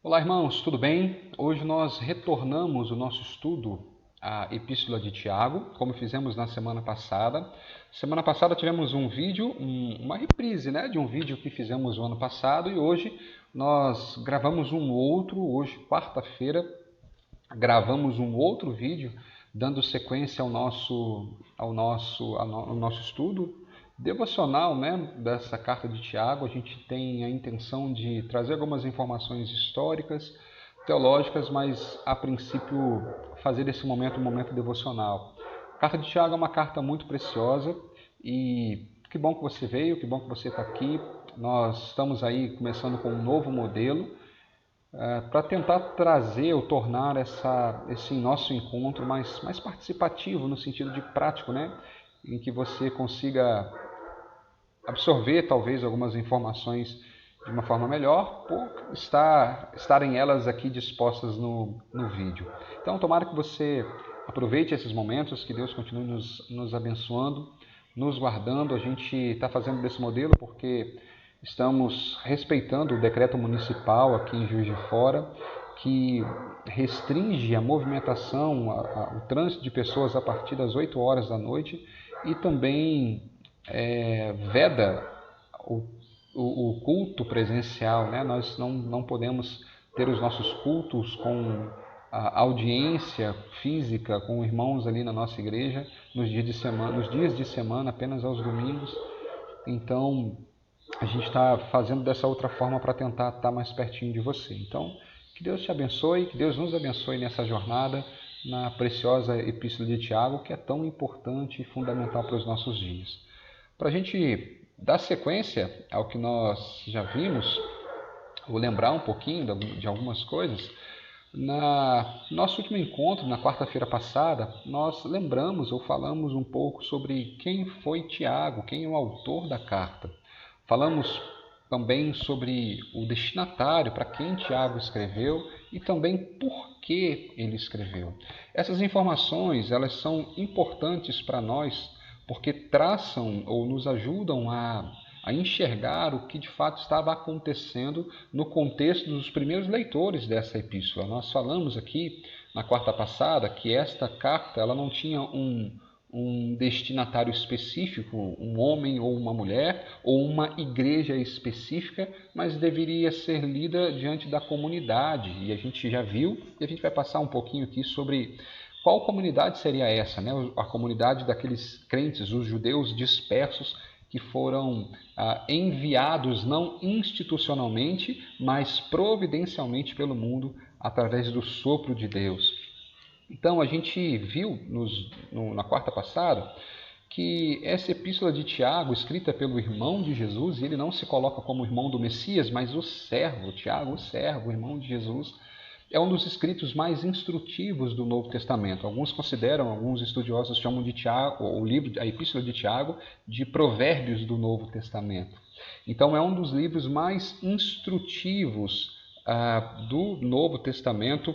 Olá, irmãos, tudo bem? Hoje nós retornamos o nosso estudo à Epístola de Tiago, como fizemos na semana passada. Semana passada tivemos um vídeo, uma reprise, de um vídeo que fizemos no ano passado, e hoje nós gravamos um outro, hoje, quarta-feira, gravamos um outro vídeo, dando sequência ao nosso estudo devocional, dessa carta de Tiago. A gente tem a intenção de trazer algumas informações históricas, teológicas, mas a princípio fazer desse momento um momento devocional. A carta de Tiago é uma carta muito preciosa e que bom que você veio, que bom que você está aqui. Nós estamos aí começando com um novo modelo para tentar trazer ou tornar esse nosso encontro mais participativo, no sentido de prático, em que você consiga absorver talvez algumas informações de uma forma melhor por estarem elas aqui dispostas no vídeo. Então, tomara que você aproveite esses momentos, que Deus continue nos abençoando, nos guardando. A gente está fazendo desse modelo porque estamos respeitando o decreto municipal aqui em Juiz de Fora, que restringe a movimentação, o trânsito de pessoas a partir das 8 horas da noite e também veda o, o culto presencial. Nós não podemos ter os nossos cultos com a audiência física com irmãos ali na nossa igreja nos dias de semana, apenas aos domingos. Então, a gente está fazendo dessa outra forma para tentar estar mais pertinho de você. Então, que Deus te abençoe, que Deus nos abençoe nessa jornada na preciosa Epístola de Tiago, que é tão importante e fundamental para os nossos dias. Para a gente dar sequência ao que nós já vimos, vou lembrar um pouquinho de algumas coisas. Na nosso último encontro, na quarta-feira passada, nós lembramos ou falamos um pouco sobre quem foi Tiago, quem é o autor da carta. Falamos também sobre o destinatário, para quem Tiago escreveu e também por que ele escreveu. Essas informações, elas são importantes para nós porque traçam ou nos ajudam a enxergar o que de fato estava acontecendo no contexto dos primeiros leitores dessa epístola. Nós falamos aqui na quarta passada que esta carta ela não tinha um destinatário específico, um homem ou uma mulher, ou uma igreja específica, mas deveria ser lida diante da comunidade. E a gente já viu, e a gente vai passar um pouquinho aqui sobre qual comunidade seria essa, a comunidade daqueles crentes, os judeus dispersos, que foram enviados não institucionalmente, mas providencialmente pelo mundo através do sopro de Deus. Então, a gente viu na quarta passada que essa epístola de Tiago, escrita pelo irmão de Jesus, e ele não se coloca como irmão do Messias, mas o servo, Tiago, o servo, o irmão de Jesus, é um dos escritos mais instrutivos do Novo Testamento. Alguns estudiosos chamam de Tiago, a Epístola de Tiago, de Provérbios do Novo Testamento. Então, é um dos livros mais instrutivos do Novo Testamento,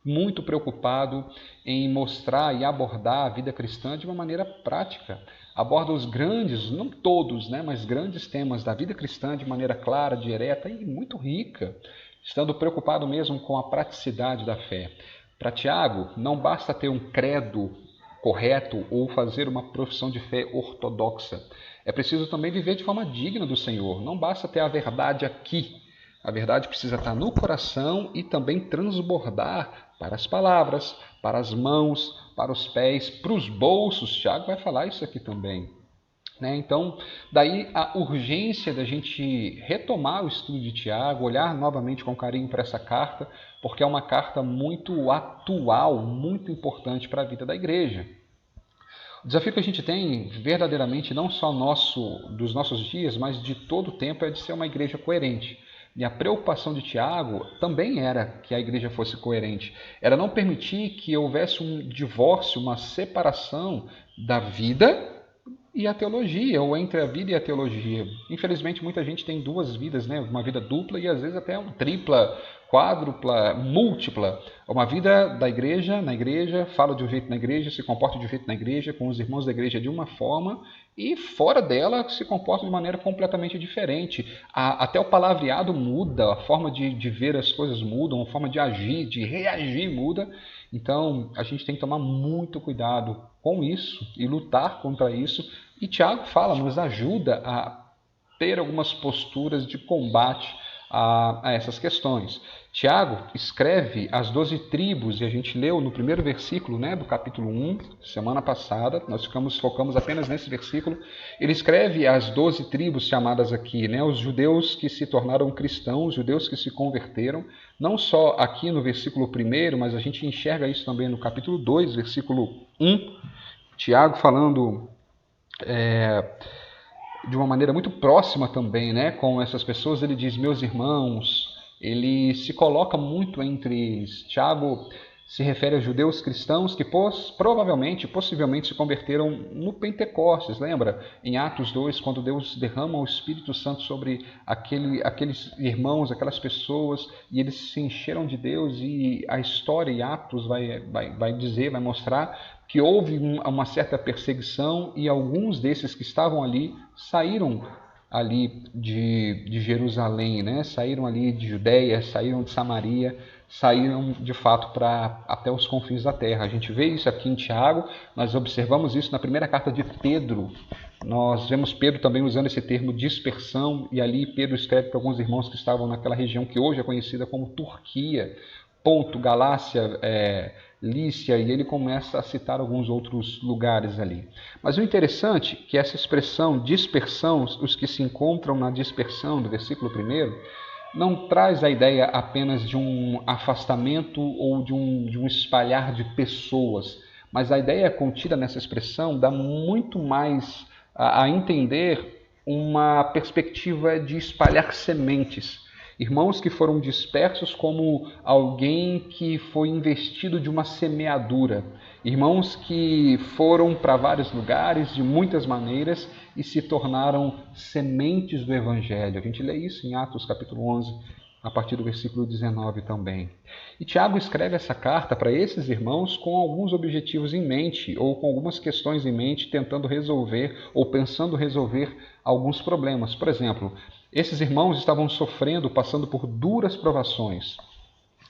muito preocupado em mostrar e abordar a vida cristã de uma maneira prática. Aborda os grandes, não todos, mas grandes temas da vida cristã de maneira clara, direta e muito rica, estando preocupado mesmo com a praticidade da fé. Para Tiago, não basta ter um credo correto ou fazer uma profissão de fé ortodoxa. É preciso também viver de forma digna do Senhor. Não basta ter a verdade aqui. A verdade precisa estar no coração e também transbordar para as palavras, para as mãos, para os pés, para os bolsos. Tiago vai falar isso aqui também. Então, daí a urgência da gente retomar o estudo de Tiago, olhar novamente com carinho para essa carta, porque é uma carta muito atual, muito importante para a vida da igreja. O desafio que a gente tem, verdadeiramente, não só dos nossos dias, mas de todo o tempo, é de ser uma igreja coerente. E a preocupação de Tiago também era que a igreja fosse coerente. Era não permitir que houvesse um divórcio, uma separação da vida e a teologia, ou entre a vida e a teologia. Infelizmente, muita gente tem duas vidas, uma vida dupla e às vezes até uma tripla quádrupla, múltipla. Uma vida da igreja, na igreja, fala de um jeito na igreja, se comporta de um jeito na igreja, com os irmãos da igreja de uma forma, e fora dela se comporta de maneira completamente diferente. Até o palavreado muda, a forma de ver as coisas muda, a forma de agir, de reagir muda. Então a gente tem que tomar muito cuidado com isso e lutar contra isso. E Tiago fala, nos ajuda a ter algumas posturas de combate a essas questões. Tiago escreve as 12 tribos, e a gente leu no primeiro versículo, né, do capítulo 1, semana passada, nós focamos apenas nesse versículo. Ele escreve as 12 tribos chamadas aqui, né, os judeus que se tornaram cristãos, os judeus que se converteram, não só aqui no versículo 1, mas a gente enxerga isso também no capítulo 2, versículo 1, Tiago falando de uma maneira muito próxima também, né, com essas pessoas. Ele diz, meus irmãos, ele se coloca muito entre eles. Tiago se refere a judeus cristãos que provavelmente, possivelmente se converteram no Pentecostes, lembra? Em Atos 2, quando Deus derrama o Espírito Santo sobre aqueles irmãos, aquelas pessoas, e eles se encheram de Deus, e a história e Atos vai dizer, vai mostrar que houve uma certa perseguição e alguns desses que estavam ali saíram ali de Jerusalém, né? Saíram ali de Judéia, saíram de Samaria, saíram de fato para até os confins da terra. A gente vê isso aqui em Tiago, nós observamos isso na primeira carta de Pedro. Nós vemos Pedro também usando esse termo dispersão, e ali Pedro escreve para alguns irmãos que estavam naquela região que hoje é conhecida como Turquia, Ponto, Galácia, Lícia, e ele começa a citar alguns outros lugares ali. Mas o interessante é que essa expressão dispersão, os que se encontram na dispersão do versículo 1, não traz a ideia apenas de um afastamento ou de um espalhar de pessoas, mas a ideia contida nessa expressão dá muito mais a entender uma perspectiva de espalhar sementes. Irmãos que foram dispersos como alguém que foi investido de uma semeadura. Irmãos que foram para vários lugares, de muitas maneiras, e se tornaram sementes do Evangelho. A gente lê isso em Atos capítulo 11, a partir do versículo 19 também. E Tiago escreve essa carta para esses irmãos com alguns objetivos em mente, ou com algumas questões em mente, tentando resolver ou pensando resolver alguns problemas. Por exemplo, esses irmãos estavam sofrendo, passando por duras provações.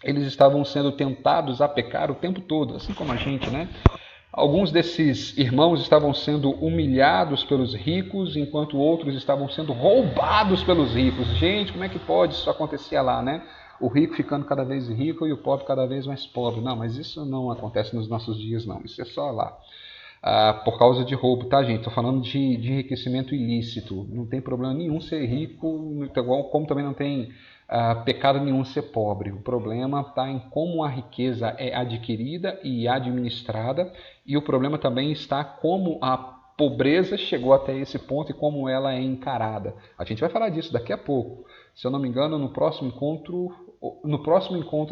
Eles estavam sendo tentados a pecar o tempo todo, assim como a gente, né? Alguns desses irmãos estavam sendo humilhados pelos ricos, enquanto outros estavam sendo roubados pelos ricos. Gente, como é que pode isso acontecer lá, né? O rico ficando cada vez rico e o pobre cada vez mais pobre. Não, mas isso não acontece nos nossos dias, não. Isso é só lá. Por causa de roubo, tá, gente? Estou falando de enriquecimento ilícito. Não tem problema nenhum ser rico, como também não tem pecado nenhum ser pobre. O problema está em como a riqueza é adquirida e administrada, e o problema também está como a pobreza chegou até esse ponto e como ela é encarada. A gente vai falar disso daqui a pouco. Se eu não me engano, no próximo encontro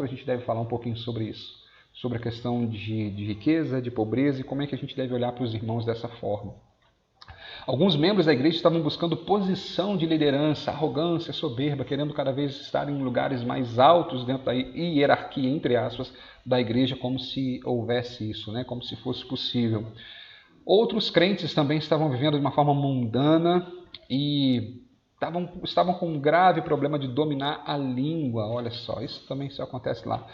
a gente deve falar um pouquinho sobre isso, sobre a questão de riqueza, de pobreza e como é que a gente deve olhar para os irmãos dessa forma. Alguns membros da igreja estavam buscando posição de liderança, arrogância, soberba, querendo cada vez estar em lugares mais altos dentro da hierarquia, entre aspas, da igreja, como se houvesse isso, né? Como se fosse possível. Outros crentes também estavam vivendo de uma forma mundana e estavam com um grave problema de dominar a língua. Olha só, isso também só acontece lá.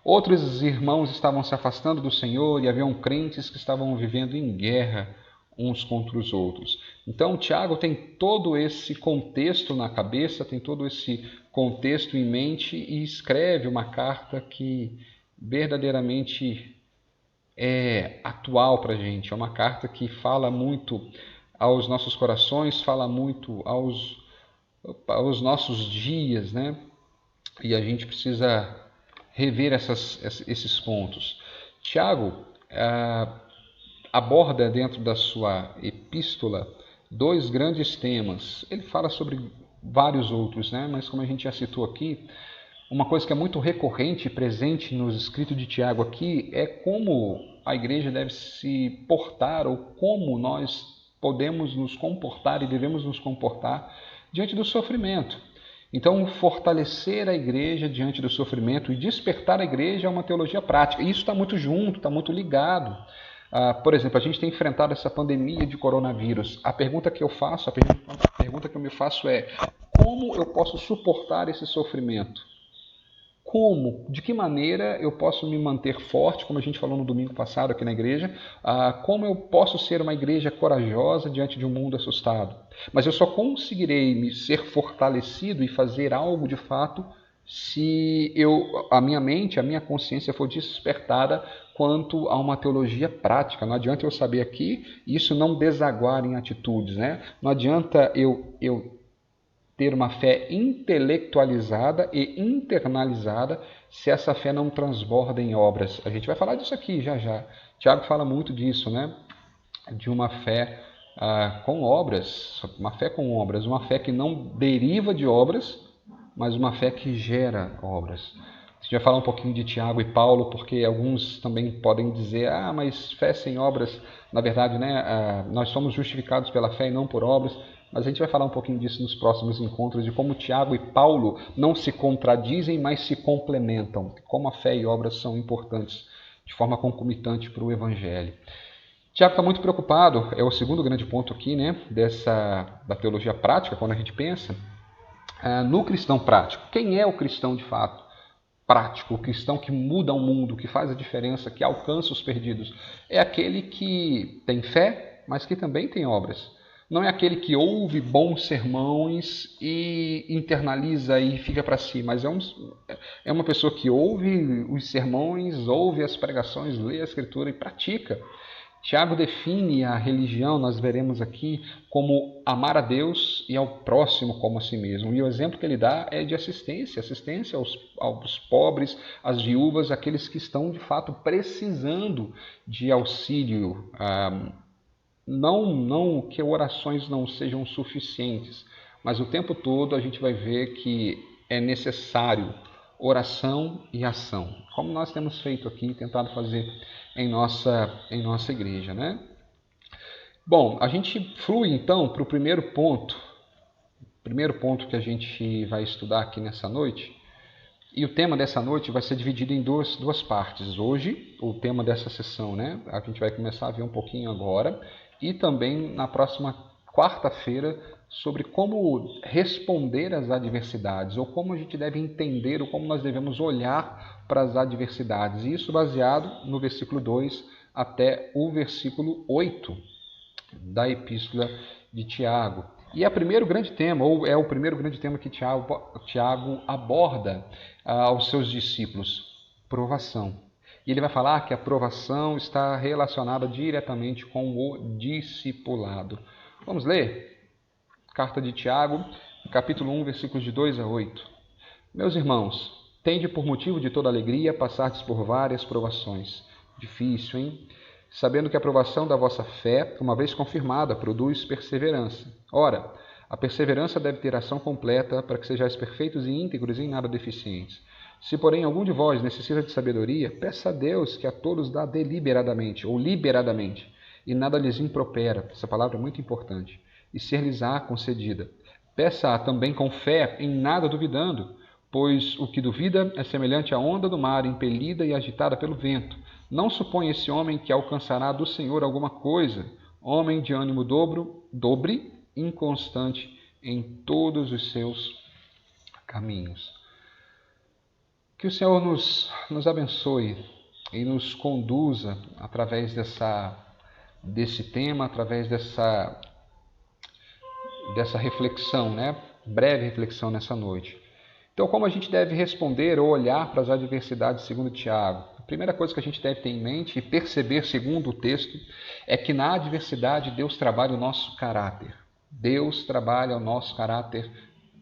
Outros irmãos estavam se afastando do Senhor e haviam crentes que estavam vivendo em guerra uns contra os outros. Então, Tiago tem todo esse contexto na cabeça, tem todo esse contexto em mente e escreve uma carta que verdadeiramente é atual para a gente. É uma carta que fala muito aos nossos corações, fala muito aos nossos dias, né? E a gente precisa rever esses pontos. Tiago aborda dentro da sua epístola 2 grandes temas. Ele fala sobre vários outros, né? Mas como a gente já citou aqui, uma coisa que é muito recorrente e presente nos escritos de Tiago aqui é como a igreja deve se portar, ou como nós podemos nos comportar e devemos nos comportar diante do sofrimento. Então, fortalecer a igreja diante do sofrimento e despertar a igreja é uma teologia prática. E isso está muito junto, está muito ligado. Por exemplo, a gente tem enfrentado essa pandemia de coronavírus. A pergunta que eu faço, a pergunta que eu me faço é: como eu posso suportar esse sofrimento? Como? De que maneira eu posso me manter forte, como a gente falou no domingo passado aqui na igreja? Como eu posso ser uma igreja corajosa diante de um mundo assustado? Mas eu só conseguirei me ser fortalecido e fazer algo de fato se a minha mente, a minha consciência for despertada quanto a uma teologia prática. Não adianta eu saber aqui e isso não desaguar em atitudes, né? Não adianta eu ter uma fé intelectualizada e internalizada se essa fé não transborda em obras. A gente vai falar disso aqui já já. Tiago fala muito disso, né? De uma fé com obras, uma fé que não deriva de obras, mas uma fé que gera obras. A gente vai falar um pouquinho de Tiago e Paulo, porque alguns também podem dizer, mas fé sem obras, na verdade, né, nós somos justificados pela fé e não por obras. Mas a gente vai falar um pouquinho disso nos próximos encontros, de como Tiago e Paulo não se contradizem, mas se complementam. Como a fé e obras são importantes de forma concomitante para o Evangelho. Tiago está muito preocupado, é o segundo grande ponto aqui, né, da teologia prática, quando a gente pensa no cristão prático. Quem é o cristão de fato? Prático, o cristão que muda o mundo, que faz a diferença, que alcança os perdidos. É aquele que tem fé, mas que também tem obras. Não é aquele que ouve bons sermões e internaliza e fica para si, mas é uma pessoa que ouve os sermões, ouve as pregações, lê a escritura e pratica. Tiago define a religião, nós veremos aqui, como amar a Deus e ao próximo como a si mesmo. E o exemplo que ele dá é de assistência aos pobres, às viúvas, aqueles que estão de fato precisando de auxílio. Não que orações não sejam suficientes, mas o tempo todo a gente vai ver que é necessário oração e ação, como nós temos feito aqui, tentado fazer em nossa igreja, né? Bom, a gente flui então para o primeiro ponto que a gente vai estudar aqui nessa noite. E o tema dessa noite vai ser dividido em duas partes. Hoje, o tema dessa sessão, né? A gente vai começar a ver um pouquinho agora. E também na próxima quarta-feira, sobre como responder às adversidades, ou como a gente deve entender, ou como nós devemos olhar para as adversidades. E isso baseado no versículo 2 até o versículo 8 da Epístola de Tiago. E é o primeiro grande tema que Tiago aborda aos seus discípulos, provação. E ele vai falar que a provação está relacionada diretamente com o discipulado. Vamos ler? Carta de Tiago, capítulo 1, versículos de 2 a 8. Meus irmãos, tende por motivo de toda alegria passardes por várias provações. Difícil, hein? Sabendo que a aprovação da vossa fé, uma vez confirmada, produz perseverança. Ora, a perseverança deve ter ação completa para que sejais perfeitos e íntegros e em nada deficientes. Se, porém, algum de vós necessita de sabedoria, peça a Deus que a todos dá deliberadamente ou liberadamente, e nada lhes impropera. Essa palavra é muito importante. E ser-lhes-á concedida. Peça-a também com fé, em nada duvidando, pois o que duvida é semelhante à onda do mar, impelida e agitada pelo vento. Não supõe esse homem que alcançará do Senhor alguma coisa, homem de ânimo dobre, inconstante em todos os seus caminhos. Que o Senhor nos abençoe e nos conduza através desse tema, através dessa reflexão, né? Breve reflexão nessa noite. Então, como a gente deve responder ou olhar para as adversidades segundo Tiago? A primeira coisa que a gente deve ter em mente e perceber, segundo o texto, é que na adversidade Deus trabalha o nosso caráter. Deus trabalha o nosso caráter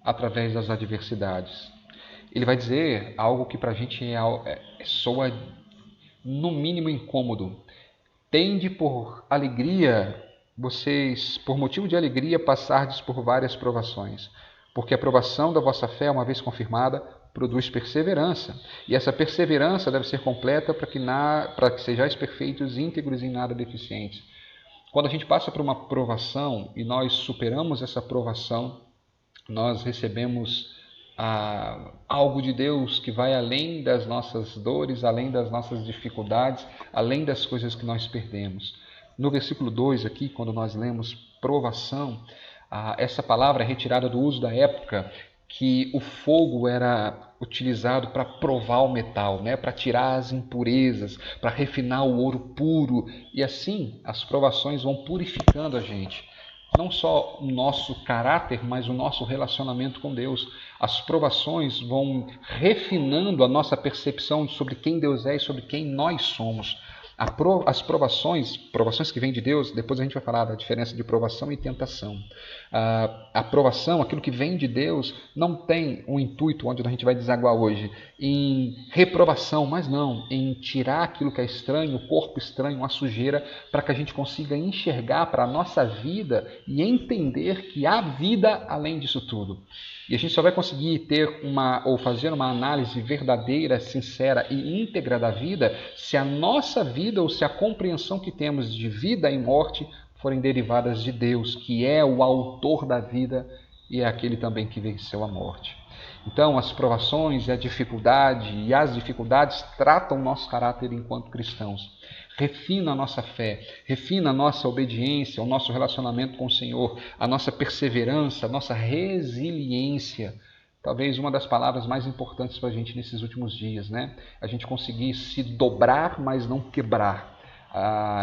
através das adversidades. Ele vai dizer algo que para a gente soa no mínimo incômodo. Tende por motivo de alegria, passardes por várias provações. Porque a provação da vossa fé, uma vez confirmada, produz perseverança. E essa perseverança deve ser completa para que sejais perfeitos, íntegros e em nada deficientes. Quando a gente passa por uma provação e nós superamos essa provação, nós recebemos algo de Deus que vai além das nossas dores, além das nossas dificuldades, além das coisas que nós perdemos. No versículo 2 aqui, quando nós lemos provação, essa palavra é retirada do uso da época, que o fogo era utilizado para provar o metal, né? Para tirar as impurezas, para refinar o ouro puro. E assim as provações vão purificando a gente. Não só o nosso caráter, mas o nosso relacionamento com Deus. As provações vão refinando a nossa percepção sobre quem Deus é e sobre quem nós somos. As provações que vêm de Deus, depois a gente vai falar da diferença de provação e tentação. A provação, aquilo que vem de Deus, não tem um intuito, onde a gente vai desaguar hoje, em reprovação, mas não, em tirar aquilo que é estranho, o corpo estranho, a sujeira, para que a gente consiga enxergar para a nossa vida e entender que há vida além disso tudo. E a gente só vai conseguir ter ou fazer uma análise verdadeira, sincera e íntegra da vida se a nossa vida ou se a compreensão que temos de vida e morte forem derivadas de Deus, que é o autor da vida e é aquele também que venceu a morte. Então, as provações e a dificuldade e as dificuldades tratam o nosso caráter enquanto cristãos. Refina a nossa fé, refina a nossa obediência, o nosso relacionamento com o Senhor, a nossa perseverança, a nossa resiliência. Talvez uma das palavras mais importantes para a gente nesses últimos dias, né? A gente conseguir se dobrar, mas não quebrar.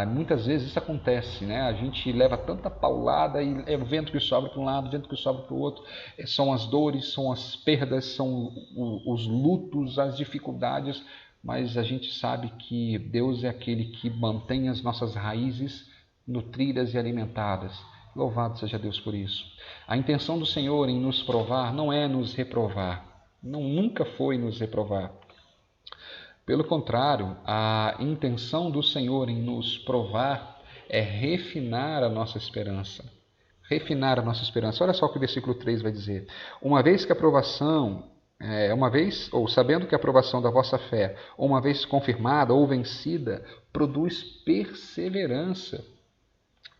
Muitas vezes isso acontece, né? A gente leva tanta paulada e é o vento que sobe para um lado, o vento que sobe para o outro. São as dores, são as perdas, são os lutos, as dificuldades, mas a gente sabe que Deus é aquele que mantém as nossas raízes nutridas e alimentadas. Louvado seja Deus por isso. A intenção do Senhor em nos provar não é nos reprovar, nunca foi nos reprovar. Pelo contrário, a intenção do Senhor em nos provar é refinar a nossa esperança. Refinar a nossa esperança. Olha só o que o versículo 3 vai dizer. Uma vez que a aprovação, ou sabendo que a aprovação da vossa fé, uma vez confirmada ou vencida, produz perseverança.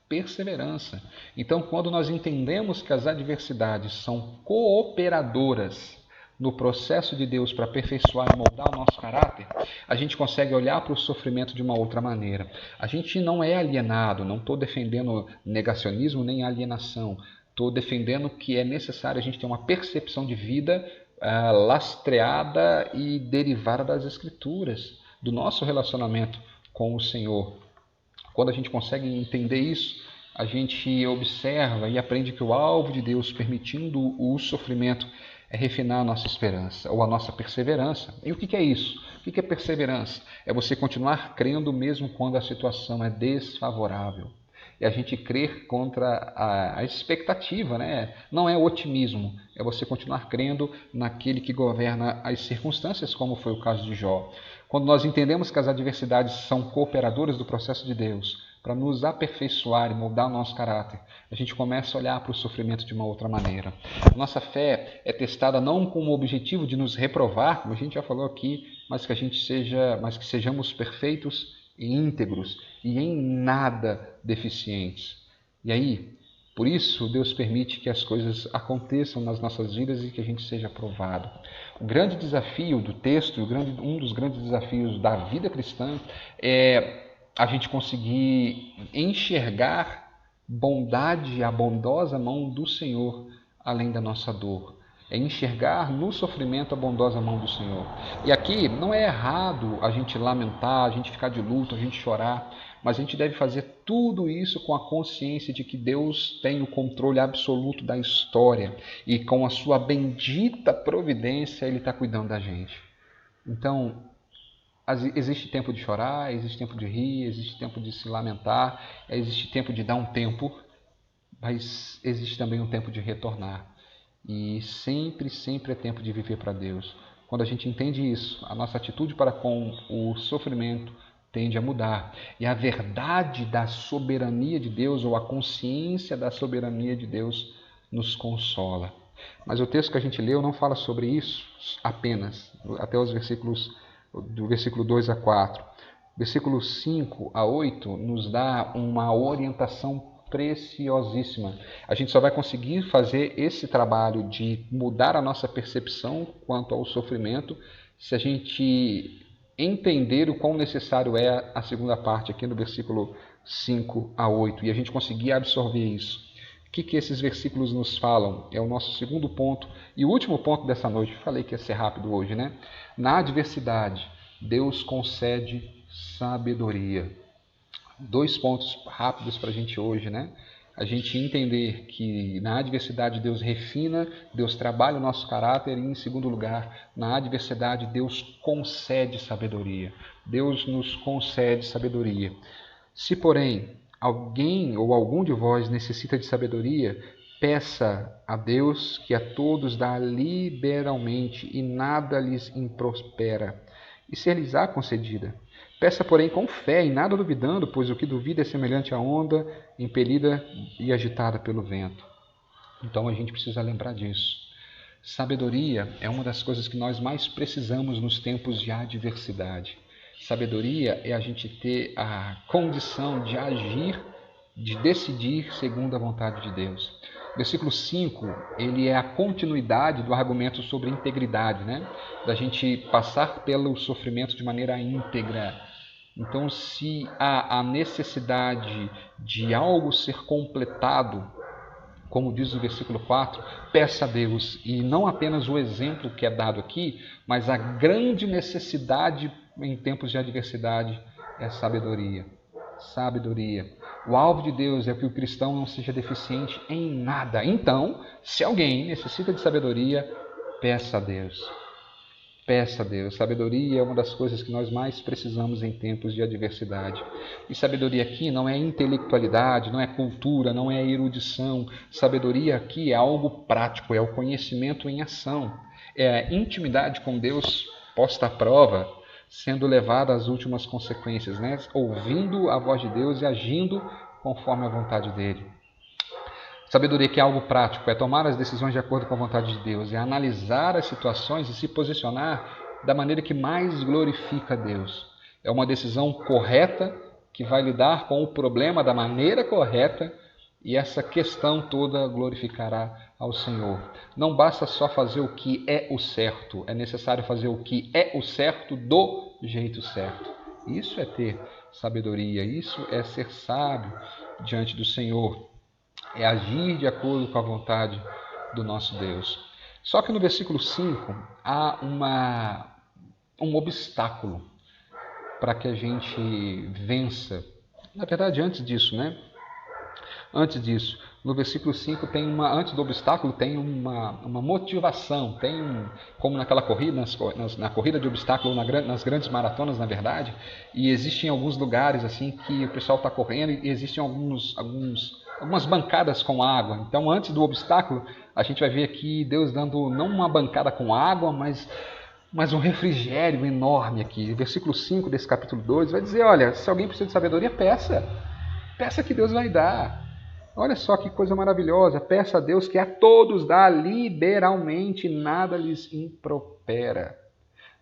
Perseverança. Então, quando nós entendemos que as adversidades são cooperadoras no processo de Deus para aperfeiçoar e moldar o nosso caráter, a gente consegue olhar para o sofrimento de uma outra maneira. A gente não é alienado, não estou defendendo negacionismo nem alienação. Estou defendendo que é necessário a gente ter uma percepção de vida lastreada e derivada das Escrituras, do nosso relacionamento com o Senhor. Quando a gente consegue entender isso, a gente observa e aprende que o alvo de Deus permitindo o sofrimento é refinar a nossa esperança ou a nossa perseverança. E o que é isso? O que é perseverança? É você continuar crendo mesmo quando a situação é desfavorável. É a gente crer contra a expectativa, né? Não é otimismo, é você continuar crendo naquele que governa as circunstâncias, como foi o caso de Jó. Quando nós entendemos que as adversidades são cooperadoras do processo de Deus para nos aperfeiçoar e moldar o nosso caráter, a gente começa a olhar para o sofrimento de uma outra maneira. A nossa fé é testada não com o objetivo de nos reprovar, como a gente já falou aqui, mas que sejamos perfeitos e íntegros e em nada deficientes. E aí, por isso, Deus permite que as coisas aconteçam nas nossas vidas e que a gente seja provado. O grande desafio do texto, um dos grandes desafios da vida cristã é a gente conseguir enxergar bondade, a bondosa mão do Senhor além da nossa dor. É enxergar no sofrimento a bondosa mão do Senhor. E aqui não é errado a gente lamentar, a gente ficar de luto, a gente chorar, mas a gente deve fazer tudo isso com a consciência de que Deus tem o controle absoluto da história e com a sua bendita providência Ele está cuidando da gente. Então, existe tempo de chorar, existe tempo de rir, existe tempo de se lamentar, existe tempo de dar um tempo, mas existe também um tempo de retornar. E sempre, sempre é tempo de viver para Deus. Quando a gente entende isso, a nossa atitude para com o sofrimento tende a mudar. E a verdade da soberania de Deus, ou a consciência da soberania de Deus, nos consola. Mas o texto que a gente leu não fala sobre isso apenas, até os versículos, do versículo 2 a 4. Versículos 5 a 8 nos dá uma orientação preciosíssima. A gente só vai conseguir fazer esse trabalho de mudar a nossa percepção quanto ao sofrimento se a gente entender o quão necessário é a segunda parte aqui no versículo 5 a 8 e a gente conseguir absorver isso. O que esses versículos nos falam? É o nosso segundo ponto e o último ponto dessa noite. Falei que ia ser rápido hoje, né? Na adversidade, Deus concede sabedoria. 2 pontos rápidos para a gente hoje, né? A gente entender que na adversidade Deus refina, Deus trabalha o nosso caráter e, em segundo lugar, na adversidade Deus concede sabedoria. Deus nos concede sabedoria. Se, porém, alguém ou algum de vós necessita de sabedoria, peça a Deus que a todos dá liberalmente e nada lhes improspera, e ser-lhes-á concedida. Peça, porém, com fé e nada duvidando, pois o que duvida é semelhante à onda, impelida e agitada pelo vento. Então a gente precisa lembrar disso. Sabedoria é uma das coisas que nós mais precisamos nos tempos de adversidade. Sabedoria é a gente ter a condição de agir, de decidir segundo a vontade de Deus. Versículo 5, ele é a continuidade do argumento sobre integridade, né? Da gente passar pelo sofrimento de maneira íntegra. Então, se há a necessidade de algo ser completado, como diz o versículo 4, peça a Deus, e não apenas o exemplo que é dado aqui, mas a grande necessidade em tempos de adversidade é sabedoria. Sabedoria. O alvo de Deus é que o cristão não seja deficiente em nada. Então, se alguém necessita de sabedoria, peça a Deus. Peça a Deus. Sabedoria é uma das coisas que nós mais precisamos em tempos de adversidade. E sabedoria aqui não é intelectualidade, não é cultura, não é erudição. Sabedoria aqui é algo prático, é o conhecimento em ação. É a intimidade com Deus posta à prova, sendo levada às últimas consequências, né? Ouvindo a voz de Deus e agindo conforme a vontade dele. Sabedoria que é algo prático, é tomar as decisões de acordo com a vontade de Deus, é analisar as situações e se posicionar da maneira que mais glorifica a Deus. É uma decisão correta que vai lidar com o problema da maneira correta e essa questão toda glorificará ao Senhor. Não basta só fazer o que é o certo, é necessário fazer o que é o certo do jeito certo. Isso é ter sabedoria, isso é ser sábio diante do Senhor. É agir de acordo com a vontade do nosso Deus. Só que no versículo 5 há um obstáculo para que a gente vença. Na verdade, antes disso, né? Antes disso, no versículo 5 antes do obstáculo tem uma motivação, como naquela corrida, na corrida de obstáculo, nas grandes maratonas, na verdade, e existem alguns lugares assim que o pessoal está correndo e existem algumas bancadas com água. Então, antes do obstáculo, a gente vai ver aqui Deus dando não uma bancada com água, mas um refrigério enorme aqui. O versículo 5 desse capítulo 2 vai dizer, olha, se alguém precisa de sabedoria, peça que Deus vai dar. Olha só que coisa maravilhosa, peça a Deus que a todos dá liberalmente, nada lhes impropera.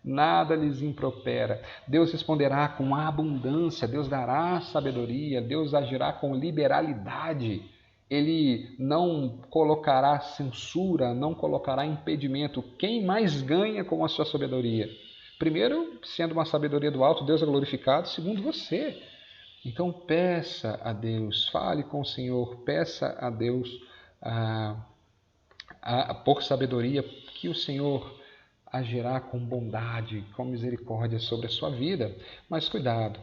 Nada lhes impropera. Deus responderá com abundância, Deus dará sabedoria, Deus agirá com liberalidade. Ele não colocará censura, não colocará impedimento. Quem mais ganha com a sua sabedoria? Primeiro, sendo uma sabedoria do alto, Deus é glorificado. Segundo, você. Então peça a Deus, fale com o Senhor, peça a Deus por sabedoria, que o Senhor agirá com bondade, com misericórdia sobre a sua vida. Mas cuidado,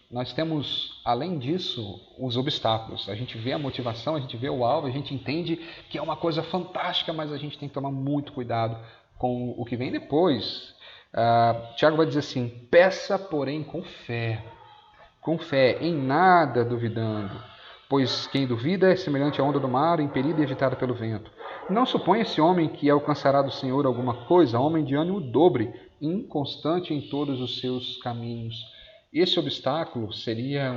nós temos, além disso, os obstáculos. A gente vê a motivação, a gente vê o alvo, a gente entende que é uma coisa fantástica, mas a gente tem que tomar muito cuidado com o que vem depois. Tiago vai dizer assim, peça, porém, com fé, em nada duvidando, pois quem duvida é semelhante à onda do mar, impelida e agitada pelo vento. Não suponha esse homem que alcançará do Senhor alguma coisa, homem de ânimo dobre, inconstante em todos os seus caminhos. Esse obstáculo seria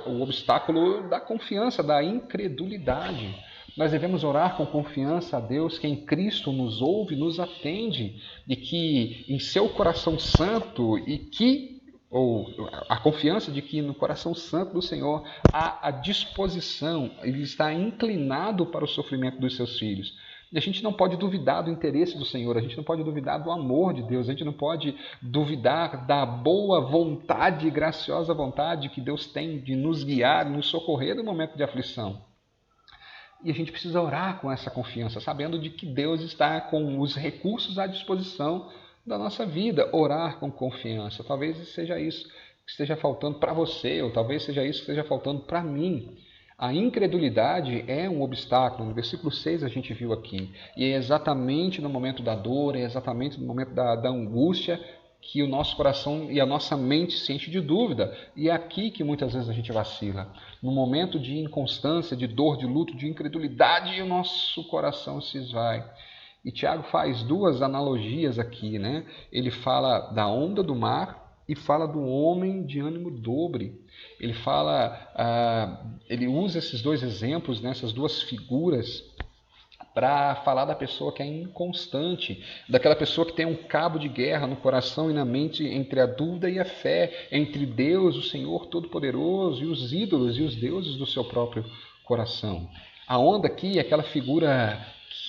o obstáculo da confiança, da incredulidade. Nós devemos orar com confiança a Deus, que em Cristo nos ouve, nos atende, e que em seu coração santo, e que ou a confiança de que no coração santo do Senhor há a disposição, ele está inclinado para o sofrimento dos seus filhos. E a gente não pode duvidar do interesse do Senhor, a gente não pode duvidar do amor de Deus, a gente não pode duvidar da boa vontade, graciosa vontade que Deus tem de nos guiar, nos socorrer no momento de aflição. E a gente precisa orar com essa confiança, sabendo de que Deus está com os recursos à disposição da nossa vida. Orar com confiança. Talvez seja isso que esteja faltando para você, ou talvez seja isso que esteja faltando para mim. A incredulidade é um obstáculo. No versículo 6 a gente viu aqui. E é exatamente no momento da dor, é exatamente no momento da angústia que o nosso coração e a nossa mente se enche de dúvida. E é aqui que muitas vezes a gente vacila. No momento de inconstância, de dor, de luto, de incredulidade, o nosso coração se esvai. E Tiago faz duas analogias aqui, né? Ele fala da onda do mar e fala do homem de ânimo dobre. Ele ele usa esses dois exemplos, né, essas duas figuras, para falar da pessoa que é inconstante, daquela pessoa que tem um cabo de guerra no coração e na mente entre a dúvida e a fé, entre Deus, o Senhor Todo-Poderoso, e os ídolos e os deuses do seu próprio coração. A onda aqui é aquela figura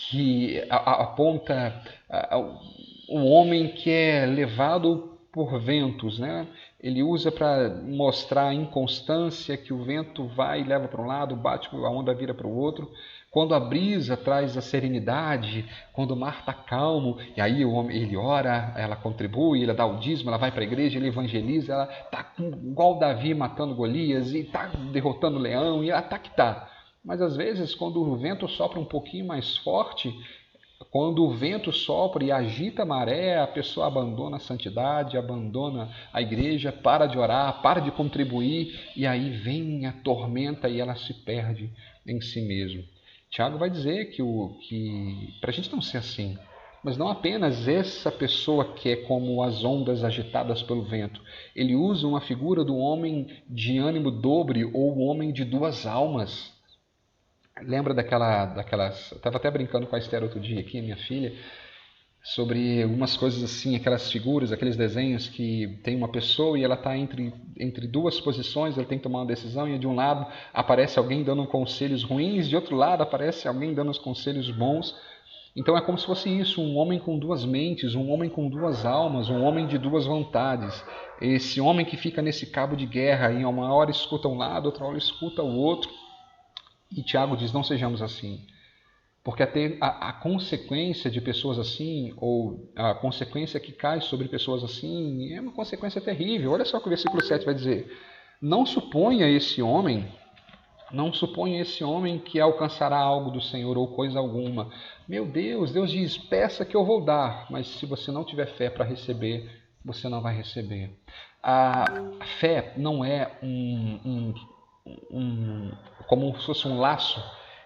que aponta um homem que é levado por ventos, né? Ele usa para mostrar a inconstância, que o vento vai e leva para um lado, bate, a onda vira para o outro. Quando a brisa traz a serenidade, quando o mar está calmo, e aí o homem, ele ora, ela contribui, ele dá o dízimo, ela vai para a igreja, ele evangeliza, ela está igual Davi matando Golias, e está derrotando o leão, e ela está que está. Mas às vezes, quando o vento sopra um pouquinho mais forte, quando o vento sopra e agita a maré, a pessoa abandona a santidade, abandona a igreja, para de orar, para de contribuir, e aí vem a tormenta e ela se perde em si mesmo. Tiago vai dizer que para a gente não ser assim, mas não apenas essa pessoa que é como as ondas agitadas pelo vento. Ele usa uma figura do homem de ânimo dobre ou o homem de duas almas. Lembra daquelas... Eu estava até brincando com a Esther outro dia aqui, minha filha, sobre algumas coisas assim, aquelas figuras, aqueles desenhos que tem uma pessoa e ela está entre duas posições, ela tem que tomar uma decisão, e de um lado aparece alguém dando conselhos ruins, de outro lado aparece alguém dando os conselhos bons. Então é como se fosse isso, um homem com duas mentes, um homem com duas almas, um homem de duas vontades. Esse homem que fica nesse cabo de guerra, e uma hora escuta um lado, outra hora escuta o outro. E Tiago diz, não sejamos assim. Porque a consequência de pessoas assim, ou a consequência que cai sobre pessoas assim, é uma consequência terrível. Olha só o que o versículo 7 vai dizer. Não suponha esse homem que alcançará algo do Senhor ou coisa alguma. Meu Deus, Deus diz, peça que eu vou dar, mas se você não tiver fé para receber, você não vai receber. A fé não é como se fosse um laço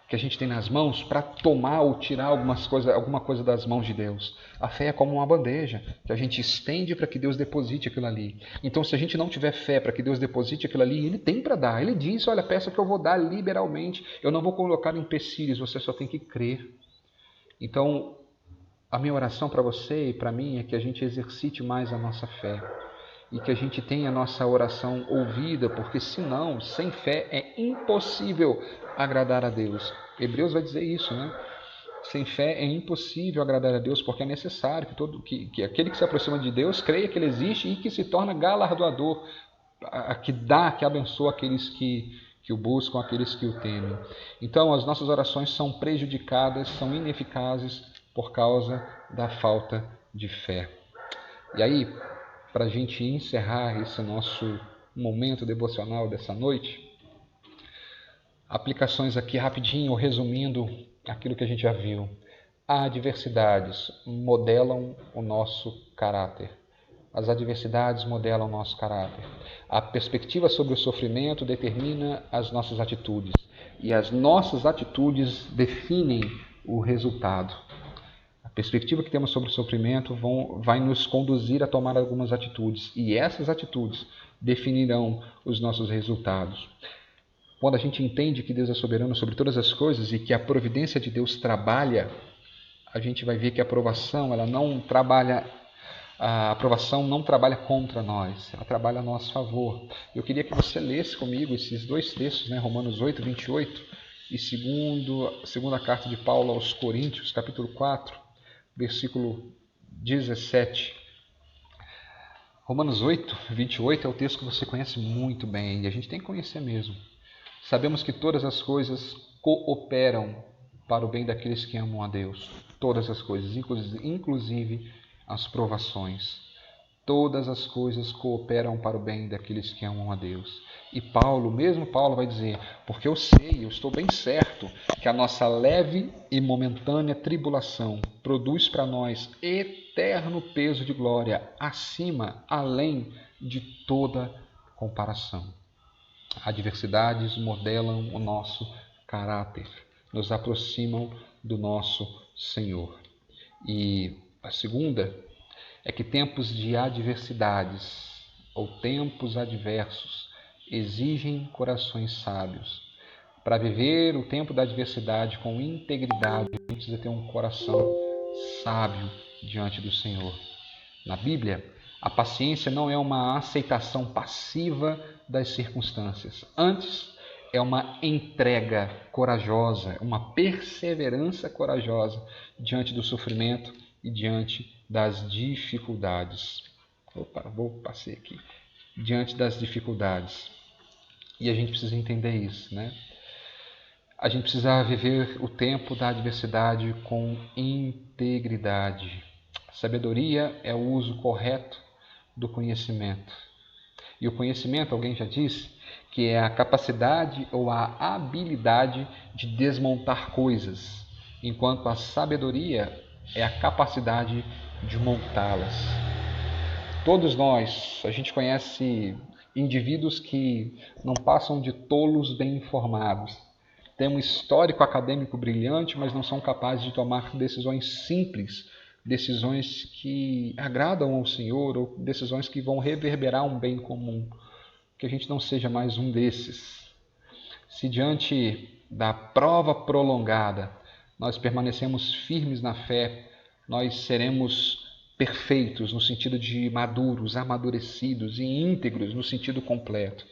que a gente tem nas mãos para tomar ou tirar alguma coisa das mãos de Deus. A fé é como uma bandeja que a gente estende para que Deus deposite aquilo ali. Então, se a gente não tiver fé para que Deus deposite aquilo ali, Ele tem para dar. Ele diz, olha, peça que eu vou dar liberalmente. Eu não vou colocar empecilhos, você só tem que crer. Então, a minha oração para você e para mim é que a gente exercite mais a nossa fé. E que a gente tenha a nossa oração ouvida, porque senão, sem fé, é impossível agradar a Deus. Hebreus vai dizer isso, né? Sem fé é impossível agradar a Deus, porque é necessário que aquele que se aproxima de Deus creia que Ele existe e que se torna galardoador, que abençoa aqueles que o buscam, aqueles que o temem. Então, as nossas orações são prejudicadas, são ineficazes por causa da falta de fé. E aí, para a gente encerrar esse nosso momento devocional dessa noite, aplicações aqui rapidinho, resumindo aquilo que a gente já viu. As adversidades modelam o nosso caráter. As adversidades modelam o nosso caráter. A perspectiva sobre o sofrimento determina as nossas atitudes. E as nossas atitudes definem o resultado. A perspectiva que temos sobre o sofrimento vai nos conduzir a tomar algumas atitudes. E essas atitudes definirão os nossos resultados. Quando a gente entende que Deus é soberano sobre todas as coisas e que a providência de Deus trabalha, a gente vai ver que a aprovação ela não trabalha A aprovação não trabalha contra nós, ela trabalha a nosso favor. Eu queria que você lesse comigo esses dois textos, né? Romanos 8, 28 e segunda carta de Paulo aos Coríntios, capítulo 4, versículo 17. Romanos 8, 28 é o texto que você conhece muito bem e a gente tem que conhecer mesmo. Sabemos que todas as coisas cooperam para o bem daqueles que amam a Deus. Todas as coisas, inclusive as provações. Todas as coisas cooperam para o bem daqueles que amam a Deus. E mesmo Paulo vai dizer, porque eu estou bem certo que a nossa leve e momentânea tribulação produz para nós eterno peso de glória, acima, além de toda comparação. Adversidades modelam o nosso caráter, nos aproximam do nosso Senhor. E a segunda é que tempos de adversidades ou tempos adversos exigem corações sábios. Para viver o tempo da adversidade com integridade, a gente precisa ter um coração sábio diante do Senhor. Na Bíblia, a paciência não é uma aceitação passiva das circunstâncias. Antes, é uma entrega corajosa, uma perseverança corajosa diante do sofrimento e diante das dificuldades. Passei aqui. Diante das dificuldades. E a gente precisa entender isso, né? A gente precisa viver o tempo da adversidade com integridade. Sabedoria é o uso correto do conhecimento. E o conhecimento, alguém já disse, que é a capacidade ou a habilidade de desmontar coisas, enquanto a sabedoria é a capacidade de montá-las. Todos nós, a gente conhece indivíduos que não passam de tolos bem informados. Têm um histórico acadêmico brilhante, mas não são capazes de tomar decisões simples, decisões que agradam ao Senhor ou decisões que vão reverberar um bem comum. Que a gente não seja mais um desses. Se diante da prova prolongada nós permanecemos firmes na fé, nós seremos perfeitos no sentido de maduros, amadurecidos e íntegros no sentido completo.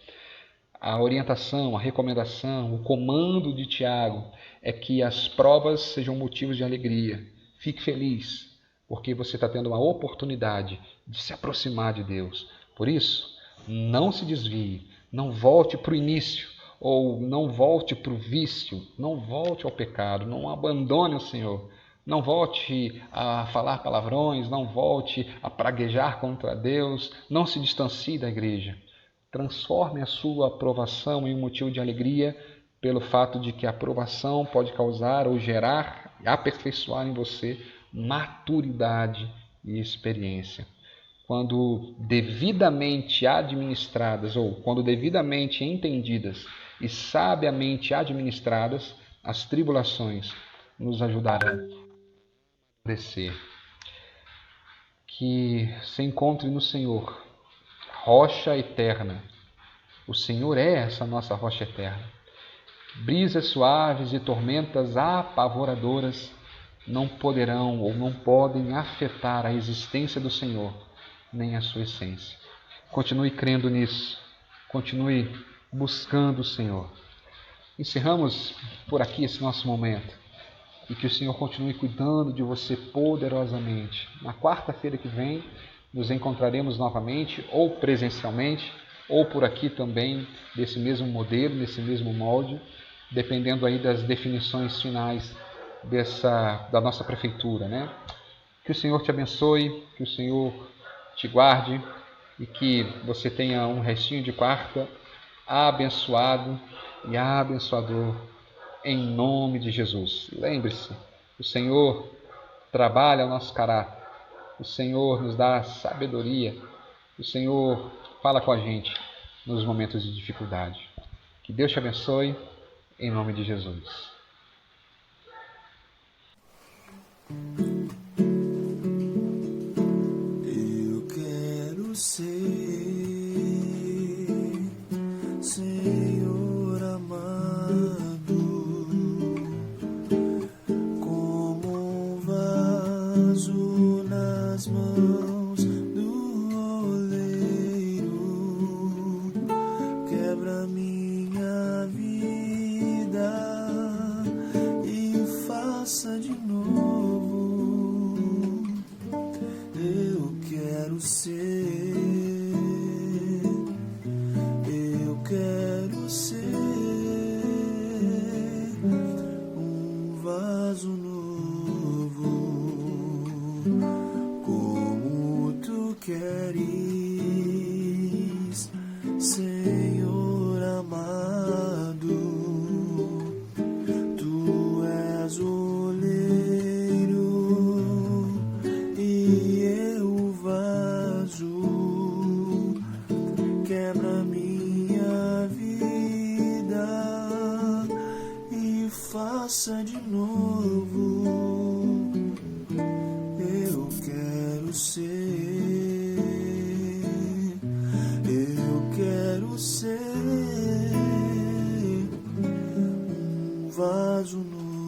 A orientação, a recomendação, o comando de Tiago é que as provas sejam motivos de alegria. Fique feliz, porque você está tendo uma oportunidade de se aproximar de Deus. Por isso, não se desvie, não volte para o início, ou não volte para o vício, não volte ao pecado, não abandone o Senhor. Não volte a falar palavrões, não volte a praguejar contra Deus, não se distancie da igreja. Transforme a sua aprovação em um motivo de alegria pelo fato de que a aprovação pode causar ou gerar e aperfeiçoar em você maturidade e experiência. Quando devidamente administradas ou quando devidamente entendidas e sabiamente administradas, as tribulações nos ajudarão crescer. Que se encontre no Senhor, rocha eterna. O Senhor é essa nossa rocha eterna. Brisas suaves e tormentas apavoradoras não poderão ou não podem afetar a existência do Senhor, nem a sua essência. Continue crendo nisso. Continue buscando o Senhor. Encerramos por aqui esse nosso momento. E que o Senhor continue cuidando de você poderosamente. Na quarta-feira que vem, nos encontraremos novamente, ou presencialmente, ou por aqui também, desse mesmo modelo, desse mesmo molde, dependendo aí das definições finais da nossa prefeitura, né? Que o Senhor te abençoe, que o Senhor te guarde e que você tenha um restinho de quarta abençoado e abençoador. Em nome de Jesus. Lembre-se, o Senhor trabalha o nosso caráter. O Senhor nos dá sabedoria. O Senhor fala com a gente nos momentos de dificuldade. Que Deus te abençoe, em nome de Jesus. Eu quero ser Senhor amado. Nas mãos vaso novo, como tu queres, Senhor amado. Tu és o oleiro e eu o vaso. Quebra minha vida e faça de novo. Eu quero ser, eu quero ser um vaso novo.